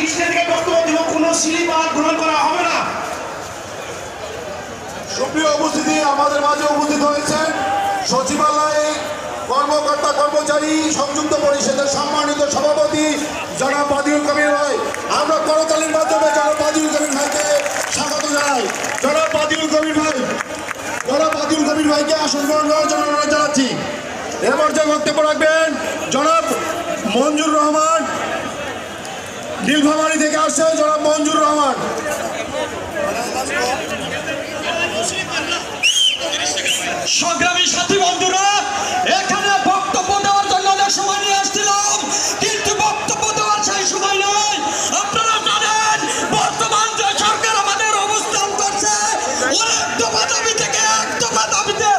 Stage থেকে বক্তব্য দিব, কোনো স্লিপ গ্রহণ করা হবে না। সুপ্রিয় উপস্থিতি, আমাদের মাঝে উপস্থিত হয়েছেন সচিবালয়ে কর্মকর্তা কর্মচারী সংযুক্ত পরিষদের সম্মানিত সভাপতি জনাব বাদিউল কবির ভাই। আমরা করতালির মাধ্যমে জনাব বাদিউল কবির ভাইকে স্বাগত জানাই। জনাব বাদিউল কবির ভাইকে আসন গ্রহণ করার জন্য অনুরোধ জানাচ্ছি। এ পর্যায়ে বক্তব্য রাখবেন জনাব মঞ্জুর রহমান, নীলফামারী থেকে আসছে জনাব মঞ্জুর রহমান। সংগ্রামী সাথী বন্ধুরা, এখানে বক্তব্য দেওয়ার জন্য অনেক সময় নিয়ে আসছিলাম, কিন্তু বক্তব্য দেওয়ার সেই সময় নয়। আপনারা জানেন বর্তমান যে সরকার আমাদের অবস্থান করছে, অনেক দফা দাবি থেকে এক দফা দাবিতে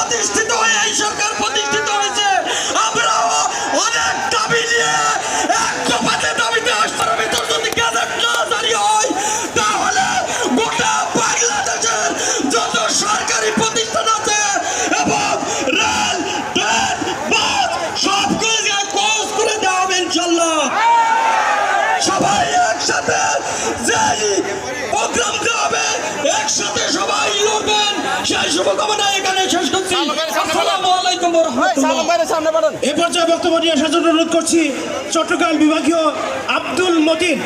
অধিষ্ঠিত হয়ে এই সরকার প্রতিষ্ঠিত হয়েছে। আমরাও অনেক দাবি নিয়ে এক দফাতে দাবিতে আসার ভিতর যদি গ্যাজেট না জারি হয়, তাহলে গোটা বাংলাদেশের যত সরকারি প্রতিষ্ঠান আছে এবং রেল, ট্রেন, বাস সবগুলোকে ক্লোজ করে দেওয়া হবে ইনশাল্লাহ। সবাই একসাথে যেই প্রোগ্রাম দেওয়া হবে, একসাথে সবাই লড়বেন, সেই শুভকামনা এখানে শেষ করছি। আসসালামু আলাইকুম ওয়া রাহমাতুল্লাহ। এ পর্যায়ে বক্তব্য নিয়ে আসার জন্য অনুরোধ করছি চট্টগ্রাম বিভাগীয় আব্দুল মতিন।